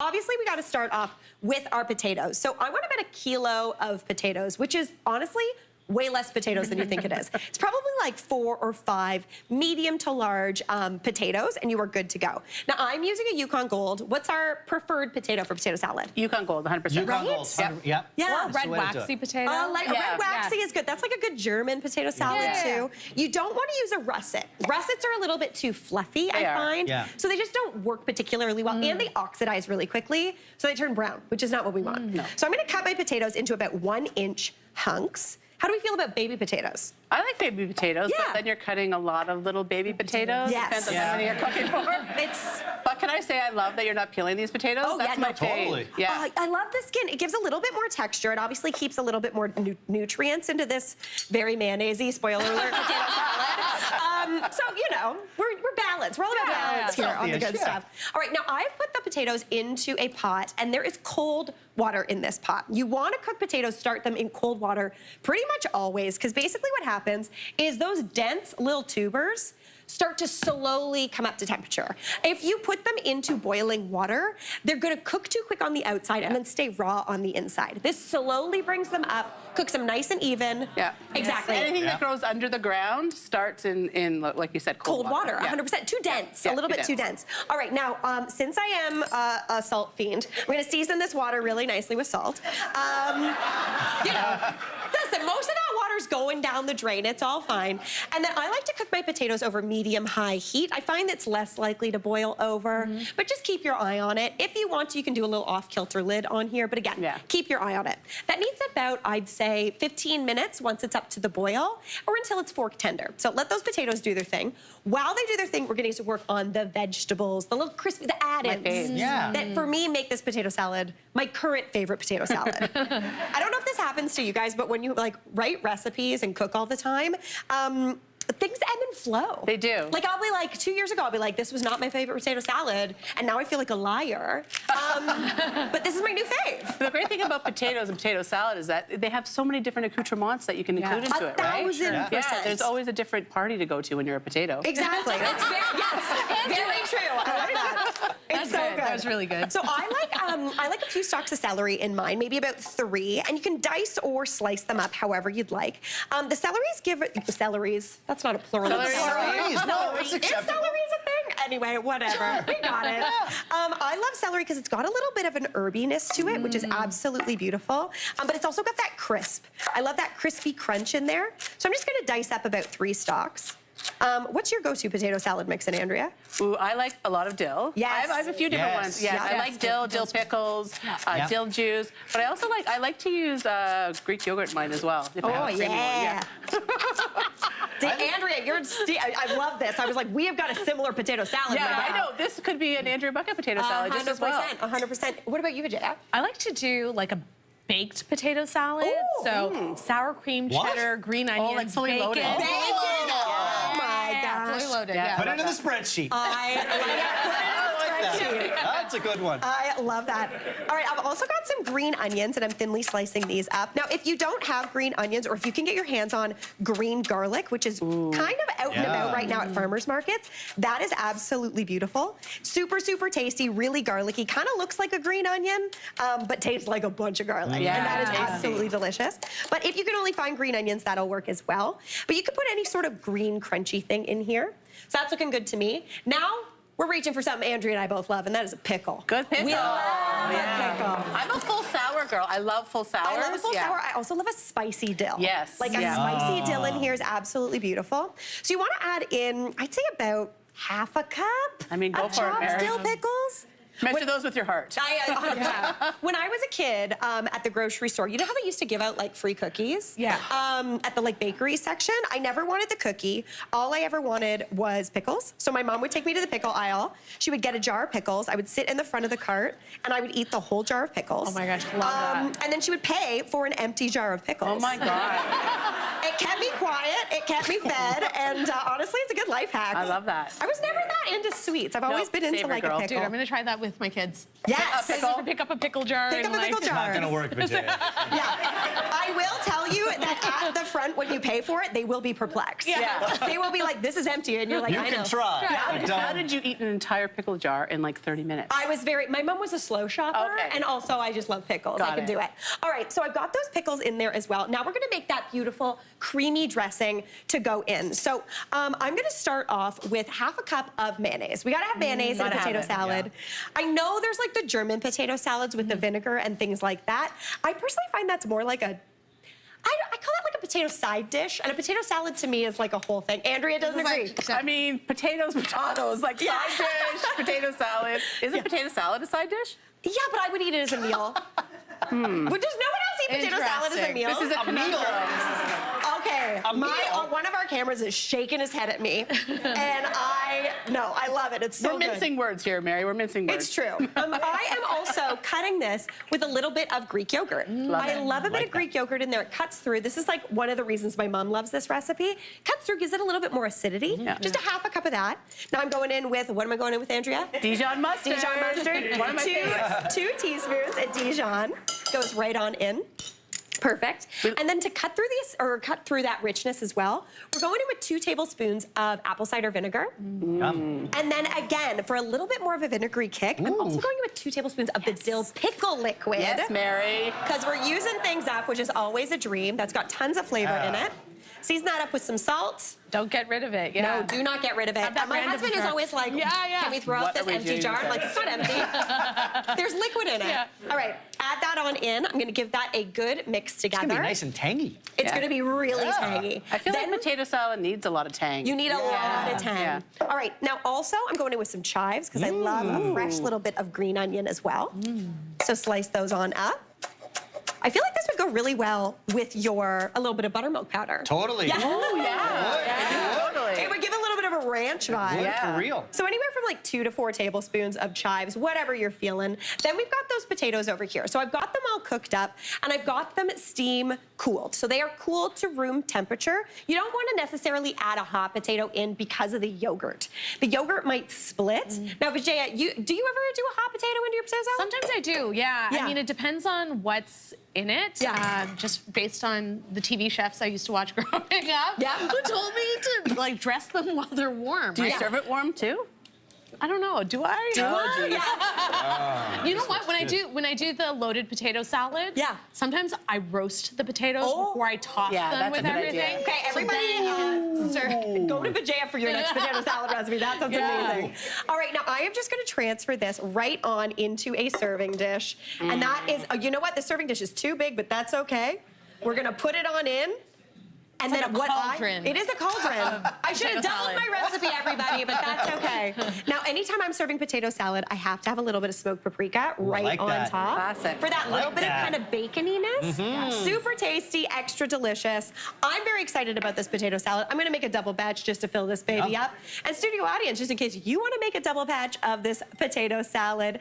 obviously we got to start off with our potatoes. So I want about a kilo of potatoes, which is honestly way less potatoes than you think it is. It's probably like 4 or 5 medium to large potatoes, and you are good to go. Now, I'm using a Yukon Gold. What's our preferred potato for potato salad? Yukon Gold, 100%. Right? Yukon Gold, Yep. Yeah. Or red waxy potato. Red waxy is good. That's like a good German potato salad too. You don't want to use a russet. Russets are a little bit too fluffy, I find. Yeah. So they just don't work particularly well, and they oxidize really quickly, so they turn brown, which is not what we want. No. So I'm going to cut my potatoes into about 1-inch hunks. How do we feel about baby potatoes? I like baby potatoes, but then you're cutting a lot of little baby potatoes. Yes. Depends on how many you're cooking for. But can I say I love that you're not peeling these potatoes? Oh, That's yeah, my no, fave. totally. Yeah. I love the skin. It gives a little bit more texture. It obviously keeps a little bit more nutrients into this very mayonnaise-y, spoiler alert, potato salad. So, you know, we're balanced. We're all about balance here on the good stuff. All right, now I've put the potatoes into a pot, and there is cold water in this pot. You want to cook potatoes, start them in cold water pretty much always, because basically what happens is those dense little tubers start to slowly come up to temperature. If you put them into boiling water, they're gonna cook too quick on the outside and then stay raw on the inside. This slowly brings them up, cooks them nice and even. Yeah. Exactly. Anything that grows under the ground starts in like you said, cold water. 100%. Too dense, a little bit too dense. All right, now, since I am a salt fiend, I'm gonna season this water really nicely with salt. You know, listen, most of that water's going down the drain. It's all fine. And then I like to cook my potatoes over medium-high heat. I find it's less likely to boil over, but just keep your eye on it. If you want to, you can do a little off-kilter lid on here, but again, keep your eye on it. That needs about, I'd say, 15 minutes once it's up to the boil, or until it's fork tender. So let those potatoes do their thing. While they do their thing, we're gonna need to work on the vegetables, the little crispy, the add-ins that for me make this potato salad my current favorite potato salad. I don't know if this happens to you guys, but when you like write recipes and cook all the time, things ebb and flow. They do. Like I'll be like, 2 years ago, I'll be like, this was not my favorite potato salad, and now I feel like a liar. But this is my new fave. The great thing about potatoes and potato salad is that they have so many different accoutrements that you can include into it, right? 1,000%. Yeah, there's always a different party to go to when you're a potato. Exactly. It's very true. I like that. It's so good. That was really good. So I like a few stalks of celery in mine, maybe about 3, and you can dice or slice them up however you'd like. The celeries, that's not a plural. Celeries. No, it's Is acceptable. celery's a thing? Anyway, whatever. We got it. I love celery because it's got a little bit of an herbiness to it, which is absolutely beautiful. But it's also got that crisp. I love that crispy crunch in there. So I'm just gonna dice up about 3 stalks. What's your go-to potato salad mix, Andrea? Ooh, I like a lot of dill. Yes. I have a few different ones. Yes, I like dill pickles, dill juice. But I like to use Greek yogurt in mine as well. If I have a creamy one. Andrea, I love this. I was like, we have got a similar potato salad. Yeah, I know. This could be an Andrea Bucket potato salad just as well. 100%. What about you, Vijaya? I like to do like a baked potato salad. Ooh. So sour cream, cheddar, green onions, like fully bacon. loaded. Bacon! Oh my gosh. Fully loaded, Put it in the spreadsheet. That's a good one. I love that. All right, I've also got some green onions, and I'm thinly slicing these up. Now, if you don't have green onions, or if you can get your hands on green garlic, which is kind of out and about right now at farmers markets, that is absolutely beautiful. Super, super tasty, really garlicky. Kind of looks like a green onion, but tastes like a bunch of garlic. Yeah. And that is absolutely delicious. But if you can only find green onions, that'll work as well. But you could put any sort of green, crunchy thing in here. So that's looking good to me. Now, we're reaching for something Andrea and I both love, and that is a pickle. Good pickle. We love a pickle. I'm a full sour girl. I love full sours. I love a full sour. I also love a spicy dill. Yes. Like a spicy dill in here is absolutely beautiful. So you want to add in, I'd say about half a cup go of for it, chopped Mary. dill pickles. Measure those with your heart. When I was a kid at the grocery store, you know how they used to give out like free cookies? Yeah. At the like bakery section, I never wanted the cookie. All I ever wanted was pickles. So my mom would take me to the pickle aisle. She would get a jar of pickles. I would sit in the front of the cart and I would eat the whole jar of pickles. Oh my gosh, love that. And then she would pay for an empty jar of pickles. Oh my God. It kept me quiet, it kept me fed, and honestly, it's a good life hack. I love that. I was never that into sweets. I've always been into savory like girl. a pickle. Dude, I'm gonna try that with with my kids. Yes. Pick up a pickle jar. Pick up and a pickle jar. Not gonna work, Vijaya. Yeah. I will tell you that at the front, when you pay for it, they will be perplexed. Yeah. They will be like, this is empty. And you're like, You I can know. try. How did you eat an entire pickle jar in like 30 minutes? My mom was a slow shopper, Okay. and also I just love pickles. I can do it. All right, so I've got those pickles in there as well. Now we're gonna make that beautiful creamy dressing to go in. So I'm gonna start off with half a cup of mayonnaise. We gotta have mayonnaise in a potato salad. I know there's like the German potato salads with the vinegar and things like that. I personally find that's more like a, I call it like a potato side dish, and a potato salad to me is like a whole thing. Andrea doesn't agree. I mean, potatoes, like side dish, potato salad. Isn't potato salad a side dish? Yeah, but I would eat it as a meal. But does no one else eat potato salad as a meal? This is a conundrum. Okay, one of our cameras is shaking his head at me, and I love it. It's so We're mincing words here, Mary. We're mincing words. It's true. I am also cutting this with a little bit of Greek yogurt. I love a bit of Greek yogurt in there. It cuts through. This is like one of the reasons my mom loves this recipe. Cuts through, gives it a little bit more acidity. Just a half a cup of that. Now I'm going in with, what am I going in with, Andrea? Dijon mustard. Dijon mustard. One of my favorites. 2 teaspoons of Dijon. Goes right on in. Perfect. And then to cut through cut through that richness as well, we're going in with 2 tablespoons of apple cider vinegar. Yum. And then again, for a little bit more of a vinegary kick, I'm also going in with 2 tablespoons of the dill pickle liquid. Yes, Mary. Because we're using things up, which is always a dream. That's got tons of flavor in it. Season that up with some salt. Don't get rid of it. No, do not get rid of it. My husband is always like, can we throw out this empty jar? I'm like, it's not empty. There's liquid in it. Yeah. All right, add that on in. I'm gonna give that a good mix together. It's gonna be nice and tangy. It's gonna be really tangy. I feel like potato salad needs a lot of tang. You need a lot of tang. All right, now also I'm going in with some chives because I love a fresh little bit of green onion as well. So slice those on up. I feel like this would go really well with a little bit of buttermilk powder. Totally. Yeah. Oh, totally. It would give a little bit of a ranch vibe. Yeah. For real. So anywhere from like 2 to 4 tablespoons of chives, whatever you're feeling. Then we've got those potatoes over here. So I've got them all cooked up, and I've got them steam cooled. So they are cooled to room temperature. You don't want to necessarily add a hot potato in because of the yogurt. The yogurt might split. Now, Vijaya, do you ever do a hot potato into your potato salad? Sometimes I do, yeah. I mean, it depends on what's in it. Yeah. Just based on the TV chefs I used to watch growing up. Yeah. Who told me to like dress them while they're warm. Do you serve it warm too? I don't know. Do I? Yeah. You know what? When I do the loaded potato salad, sometimes I roast the potatoes before I toss them with everything. Idea. Okay, everybody, go to Vijaya for your next potato salad recipe. That sounds amazing. All right, now I am just going to transfer this right on into a serving dish, and that is, you know what? The serving dish is too big, but that's okay. We're going to put it on in. And it's then like a cauldron. It is a cauldron. I should have doubled my recipe, everybody, but that's okay. Now, anytime I'm serving potato salad, I have to have a little bit of smoked paprika right on top. Classic. For that little bit of kind of baconiness. Super tasty, extra delicious. I'm very excited about this potato salad. I'm gonna make a double batch just to fill this baby up. And studio audience, just in case you wanna make a double batch of this potato salad,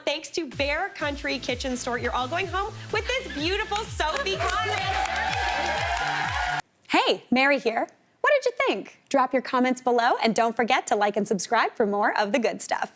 thanks to Bear Country Kitchen Store, you're all going home with this beautiful Sophie Conrad. Hey, Mary here. What did you think? Drop your comments below and don't forget to like and subscribe for more of the good stuff.